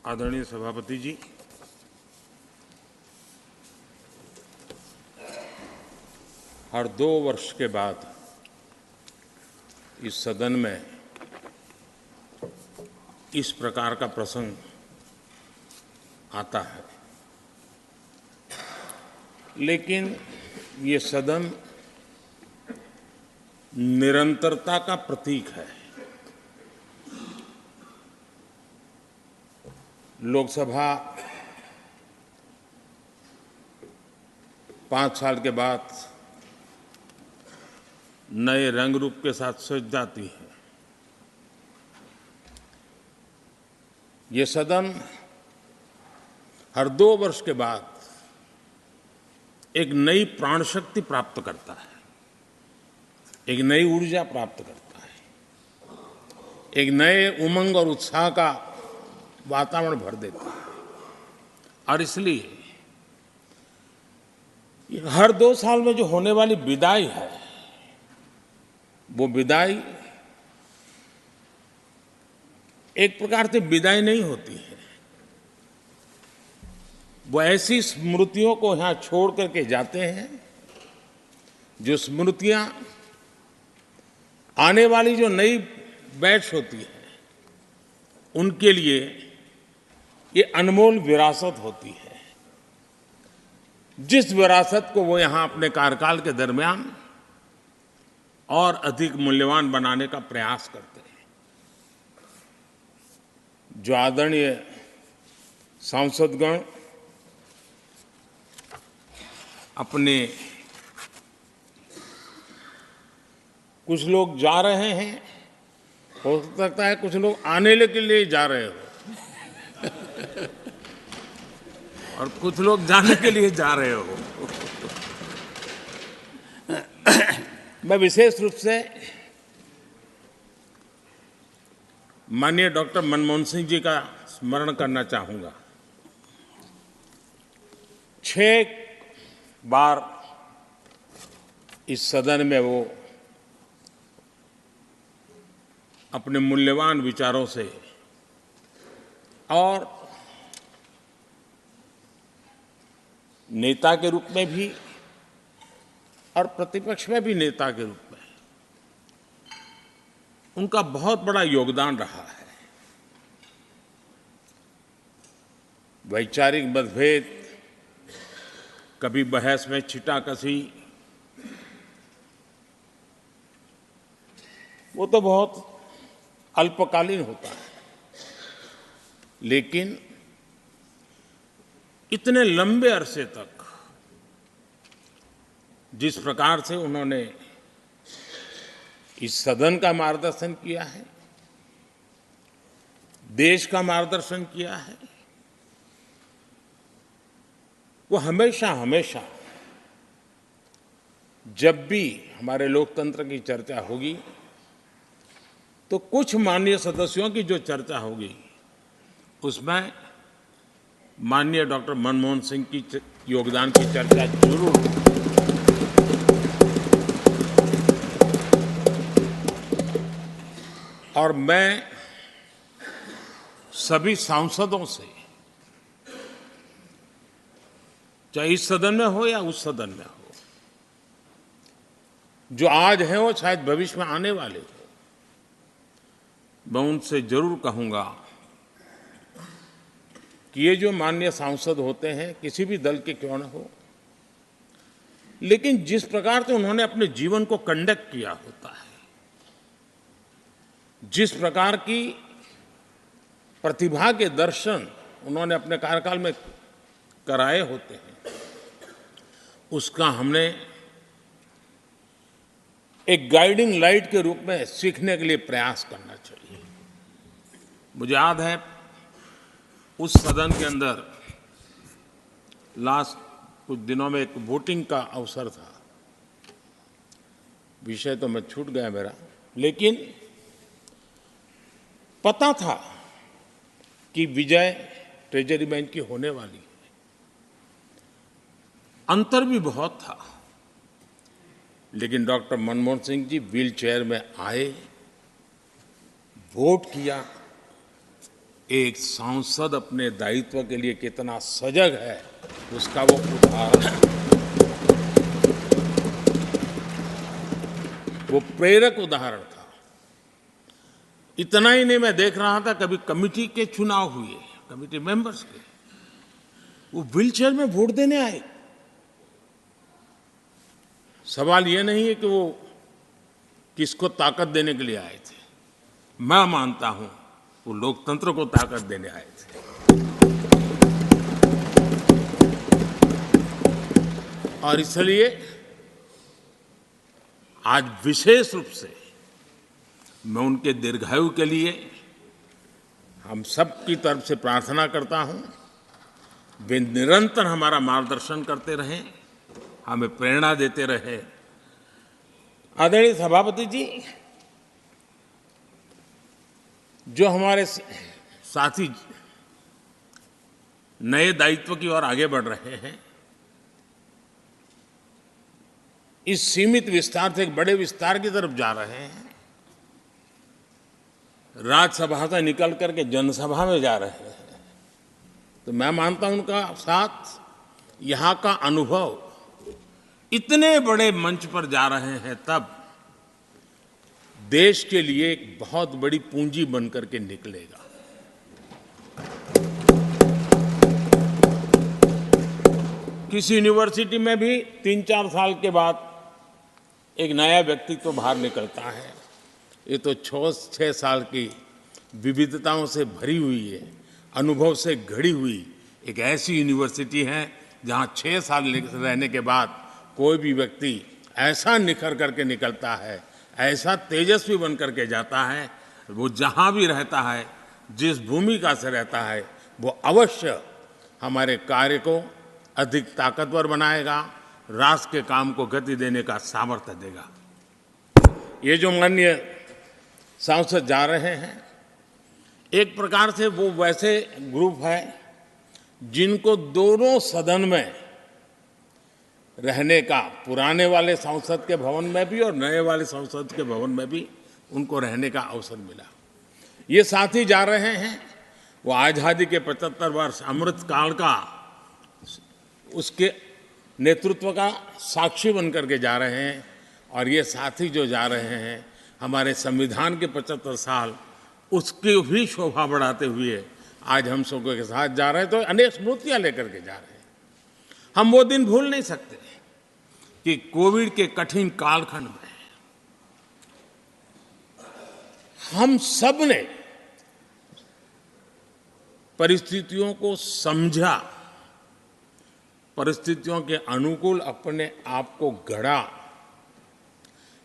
आदरणीय सभापति जी, हर 2 वर्ष के बाद इस सदन में इस प्रकार का प्रसंग आता है, लेकिन ये सदन निरंतरता का प्रतीक है। लोकसभा 5 साल के बाद नए रंग रूप के साथ सज जाती है। ये सदन हर 2 वर्ष के बाद एक नई प्राण शक्ति प्राप्त करता है, एक नई ऊर्जा प्राप्त करता है, एक नए उमंग और उत्साह का वातावरण भर देता है। और इसलिए हर 2 साल में जो होने वाली विदाई है, वो विदाई एक प्रकार से विदाई नहीं होती है। वो ऐसी स्मृतियों को यहाँ छोड़ करके जाते हैं, जो स्मृतियां आने वाली जो नई बैच होती है, उनके लिए ये अनमोल विरासत होती है। जिस विरासत को वो यहाँ अपने कार्यकाल के दरमियान और अधिक मूल्यवान बनाने का प्रयास करते हैं। जो आदरणीय सांसदगण अपने, कुछ लोग जा रहे हैं, हो सकता है कुछ लोग आने के लिए जा रहे हो और कुछ लोग जाने के लिए जा रहे हो। मैं विशेष रूप से माननीय डॉक्टर मनमोहन सिंह जी का स्मरण करना चाहूंगा। 6 बार इस सदन में वो अपने मूल्यवान विचारों से और नेता के रूप में भी और प्रतिपक्ष में भी नेता के रूप में उनका बहुत बड़ा योगदान रहा है। वैचारिक मतभेद, कभी बहस में छिटाकशी, वो तो बहुत अल्पकालीन होता है, लेकिन इतने लंबे अरसे तक जिस प्रकार से उन्होंने इस सदन का मार्गदर्शन किया है, देश का मार्गदर्शन किया है, वो हमेशा हमेशा जब भी हमारे लोकतंत्र की चर्चा होगी, तो कुछ माननीय सदस्यों की जो चर्चा होगी, उसमें माननीय डॉक्टर मनमोहन सिंह की योगदान की चर्चा जरूर होगी। और मैं सभी सांसदों से, चाहे इस सदन में हो या उस सदन में हो, जो आज हैं वो शायद भविष्य में आने वाले हो, मैं उनसे जरूर कहूंगा कि ये जो माननीय सांसद होते हैं, किसी भी दल के क्यों न हो, लेकिन जिस प्रकार से उन्होंने अपने जीवन को कंडक्ट किया होता है, जिस प्रकार की प्रतिभा के दर्शन उन्होंने अपने कार्यकाल में कराए होते हैं, उसका हमने एक गाइडिंग लाइट के रूप में सीखने के लिए प्रयास करना चाहिए। मुझे याद है उस सदन के अंदर लास्ट कुछ दिनों में एक वोटिंग का अवसर था, विषय तो मैं छूट गया मेरा, लेकिन पता था कि विजय ट्रेजरी बैंक की होने वाली है। अंतर भी बहुत था, लेकिन doctor Manmohan Singh ji wheel chair में आए, वोट किया एक सांसद अपने दायित्व के लिए कितना सजग है, उसका वो उदाहरण है। वो प्रेरक उदाहरण था। इतना ही नहीं, मैं देख रहा था कभी कमेटी के चुनाव हुए, कमेटी मेंबर्स के, वो व्हीलचेयर में वोट देने आए। सवाल ये नहीं है कि वो किसको ताकत देने के लिए आए थे। मैं मानता हूं वो लोकतंत्र को ताकत देने आए थे। और इसलिए आज विशेष रूप से मैं उनके दीर्घायु के लिए हम सब की तरफ से प्रार्थना करता हूं। वे निरंतर हमारा मार्गदर्शन करते रहें, हमें प्रेरणा देते रहे। आदरणीय सभापति जी, जो हमारे साथी नए दायित्व की ओर आगे बढ़ रहे हैं, इस सीमित विस्तार से एक बड़े विस्तार की तरफ जा रहे हैं, राज्यसभा से निकल करके जनसभा में जा रहे हैं, तो मैं मानता हूं उनका साथ, यहां का अनुभव, इतने बड़े मंच पर जा रहे हैं, तब देश के लिए एक बहुत बड़ी पूंजी बन करके निकलेगा। किसी यूनिवर्सिटी में भी 3-4 साल के बाद एक नया व्यक्तित्व बाहर निकलता है। ये तो 6 साल की विविधताओं से भरी हुई है, अनुभव से घड़ी हुई एक ऐसी यूनिवर्सिटी है जहां 6 साल रहने के बाद कोई भी व्यक्ति ऐसा निखर करके निकलता है, ऐसा तेजस्वी बन करके जाता है, वो जहां भी रहता है, जिस भूमिका से रहता है, वो अवश्य हमारे कार्य को अधिक ताकतवर बनाएगा, राष्ट्र के काम को गति देने का सामर्थ्य देगा। ये जो माननीय सांसद जा रहे हैं, एक प्रकार से वो वैसे ग्रुप है जिनको दोनों सदन में रहने का, पुराने वाले संसद के भवन में भी और नए वाले संसद के भवन में भी उनको रहने का अवसर मिला। ये साथी जा रहे हैं, वो आज़ादी के 75 वर्ष अमृत काल का, उसके नेतृत्व का साक्षी बन करके जा रहे हैं। और ये साथी जो जा रहे हैं, हमारे संविधान के 75 साल, उसकी भी शोभा बढ़ाते हुए आज हम सबके के साथ जा रहे हैं, तो अनेक स्मृतियां लेकर के जा रहे हैं। हम वो दिन भूल नहीं सकते कि कोविड के कठिन कालखंड में हम सब ने परिस्थितियों को समझा, परिस्थितियों के अनुकूल अपने आप को गढ़ा।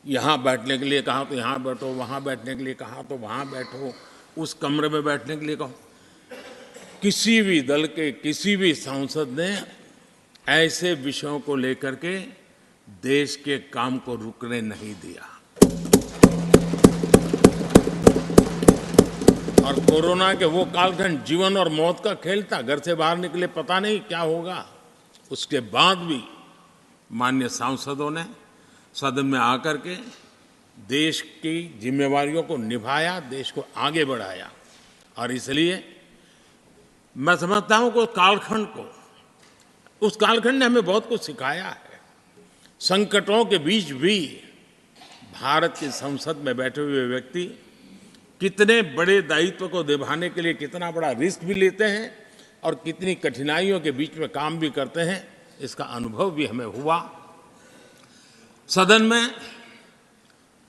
यहां बैठने के लिए कहा तो यहां बैठो, वहां बैठने के लिए कहा तो वहां बैठो, उस कमरे में बैठने के लिए कहो। किसी भी दल के किसी भी सांसद ने ऐसे विषयों को लेकर के देश के काम को रुकने नहीं दिया। और कोरोना के वो कालखंड जीवन और मौत का खेल था, घर से बाहर निकले पता नहीं क्या होगा। उसके बाद भी माननीय सांसदों ने सदन में आकर के देश की जिम्मेवारियों को निभाया, देश को आगे बढ़ाया। और इसलिए मैं समझता हूं कि उस कालखंड ने हमें बहुत कुछ सिखाया है। संकटों के बीच भी भारत की संसद में बैठे हुए व्यक्ति कितने बड़े दायित्व को निभाने के लिए कितना बड़ा रिस्क भी लेते हैं और कितनी कठिनाइयों के बीच में काम भी करते हैं, इसका अनुभव भी हमें हुआ। सदन में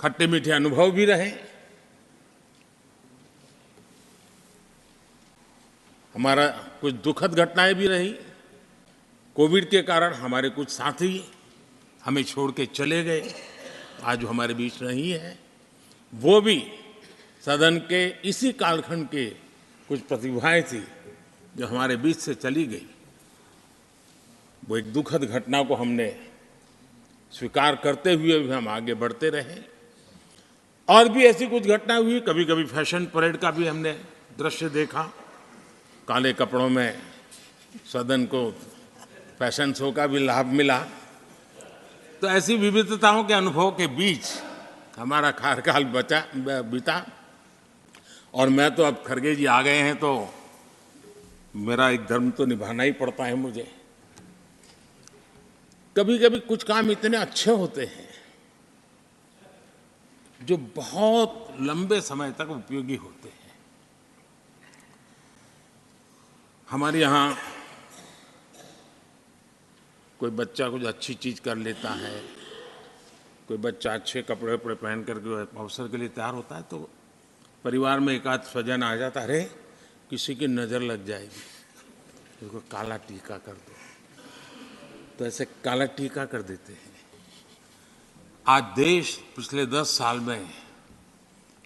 खट्टे मीठे अनुभव भी रहे। हमारा कुछ दुखद घटनाएं भी रही। कोविड के कारण हमारे कुछ साथी हमें छोड़ के चले गए, आज वो हमारे बीच नहीं है। वो भी सदन के इसी कालखंड के कुछ प्रतिभाएं थी जो हमारे बीच से चली गई। वो एक दुखद घटना को हमने स्वीकार करते हुए भी हम आगे बढ़ते रहे। और भी ऐसी कुछ घटना हुई, कभी कभी फैशन परेड का भी हमने दृश्य देखा। काले कपड़ों में सदन को फैशन शो का भी लाभ मिला। तो ऐसी विविधताओं के अनुभव के बीच हमारा कार्यकाल बीता। और मैं तो अब खरगे जी आ गए हैं तो मेरा एक धर्म तो निभाना ही पड़ता है मुझे। कभी कभी कुछ काम इतने अच्छे होते हैं जो बहुत लंबे समय तक उपयोगी होते हैं। हमारे यहाँ कोई बच्चा कुछ अच्छी चीज कर लेता है, कोई बच्चा अच्छे कपड़े वपड़े पहन करके अवसर के लिए तैयार होता है तो परिवार में एक आध स्वजन आ जाता है, अरे किसी की नज़र लग जाएगी, उसको काला टीका कर दो। तो ऐसे काला टीका कर देते हैं। आज देश पिछले 10 साल में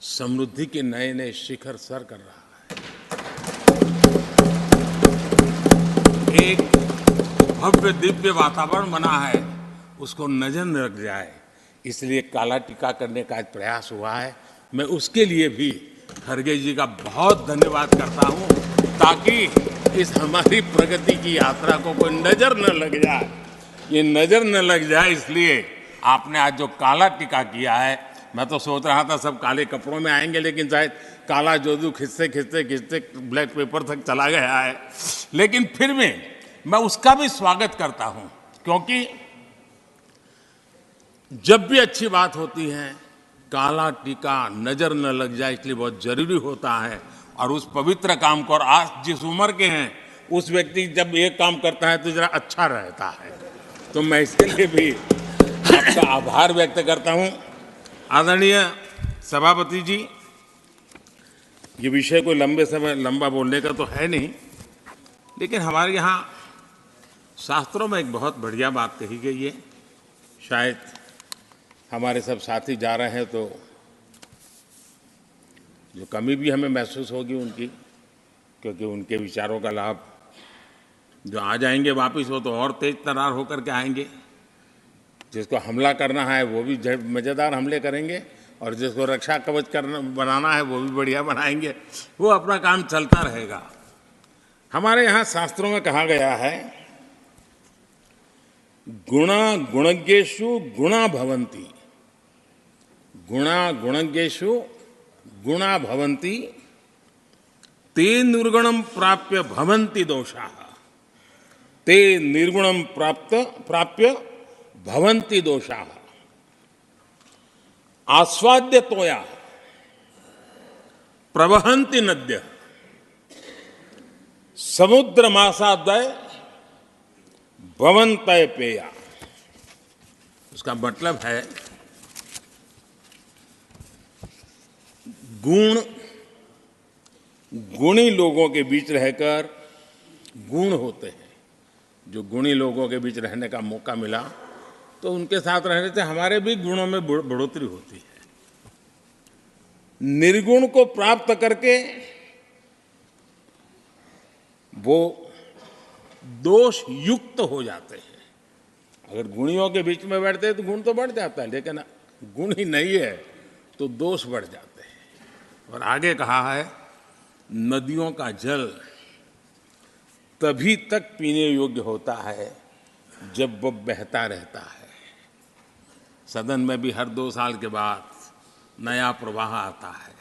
समृद्धि के नए नए शिखर सर कर रहा है। एक भव्य दिव्य वातावरण बना है, उसको नजर न लग जाए इसलिए काला टीका करने का आज प्रयास हुआ है। मैं उसके लिए भी खरगे जी का बहुत धन्यवाद करता हूं, ताकि इस हमारी प्रगति की यात्रा को कोई नजर न लग जाए। ये नजर न लग जाए इसलिए आपने आज जो काला टीका किया है, मैं तो सोच रहा था सब काले कपड़ों में आएंगे, लेकिन शायद काला जोदू खिंचते खिंचते खिंचते ब्लैक पेपर तक चला गया है। लेकिन फिर भी मैं उसका भी स्वागत करता हूं, क्योंकि जब भी अच्छी बात होती है काला टीका नजर न लग जाए इसलिए बहुत जरूरी होता है। और उस पवित्र काम को, और आज जिस उम्र के हैं उस व्यक्ति जब ये काम करता है तो जरा अच्छा रहता है। तो मैं इसके लिए भी आपका आभार व्यक्त करता हूं। आदरणीय सभापति जी, ये विषय कोई लंबा बोलने का तो है नहीं, लेकिन हमारे यहाँ शास्त्रों में एक बहुत बढ़िया बात कही गई है। शायद हमारे सब साथी जा रहे हैं तो जो कमी भी हमें महसूस होगी उनकी, क्योंकि उनके विचारों का लाभ जो आ जाएंगे वापस वो तो और तेज तर्रार होकर के आएंगे। जिसको हमला करना है वो भी मज़ेदार हमले करेंगे, और जिसको रक्षा कवच बनाना है वो भी बढ़िया बनाएंगे। वो अपना काम चलता रहेगा। हमारे यहाँ शास्त्रों में कहा गया है, गुणा गुणज्ञेषु गुणा भवन्ति, गुणा गुणज्ञेषु गुणा भवन्ति, ते निर्गुणम प्राप्य भवन्ति दोषाः, ते निर्गुणम प्राप्य भवन्ति दोषाः। आस्वाद्य तोया प्रवहन्ति नद्यः, समुद्र मासाद्वय भवन्तय पेया। उसका मतलब है गुणी लोगों के बीच रहकर गुण होते हैं। जो गुणी लोगों के बीच रहने का मौका मिला तो उनके साथ रहने से हमारे भी गुणों में बढ़ोतरी होती है। निर्गुण को प्राप्त करके वो दोष युक्त हो जाते हैं। अगर गुणियों के बीच में बैठते हैं तो गुण तो बढ़ जाता है, लेकिन गुण ही नहीं है तो दोष बढ़ जाते हैं। और आगे कहा है, नदियों का जल तभी तक पीने योग्य होता है जब वो बहता रहता है। सदन में भी हर 2 साल के बाद नया प्रवाह आता है,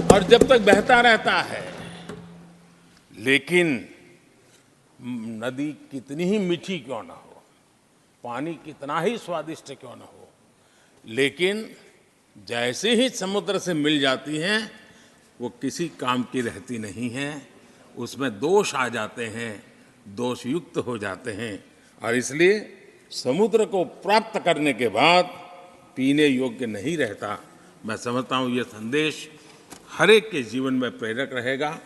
और जब तक बहता रहता है, लेकिन नदी कितनी ही मीठी क्यों ना हो, पानी कितना ही स्वादिष्ट क्यों ना हो, लेकिन जैसे ही समुद्र से मिल जाती हैं वो किसी काम की रहती नहीं है। उसमें दोष आ जाते हैं, दोष युक्त हो जाते हैं। और इसलिए समुद्र को प्राप्त करने के बाद पीने योग्य नहीं रहता। मैं समझता हूँ ये संदेश हर एक के जीवन में प्रेरक रहेगा।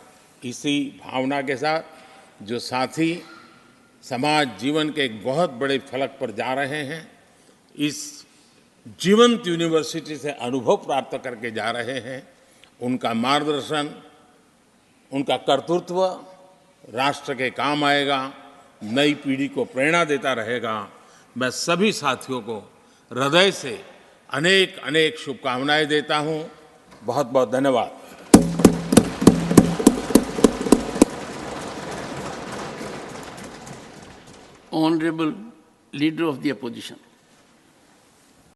इसी भावना के साथ जो साथी समाज जीवन के एक बहुत बड़े फलक पर जा रहे हैं, इस जीवंत यूनिवर्सिटी से अनुभव प्राप्त करके जा रहे हैं, उनका मार्गदर्शन, उनका कर्तृत्व राष्ट्र के काम आएगा, नई पीढ़ी को प्रेरणा देता रहेगा। मैं सभी साथियों को हृदय से अनेक अनेक शुभकामनाएं देता हूं। बहुत बहुत धन्यवाद। Honorable Leader of the Opposition.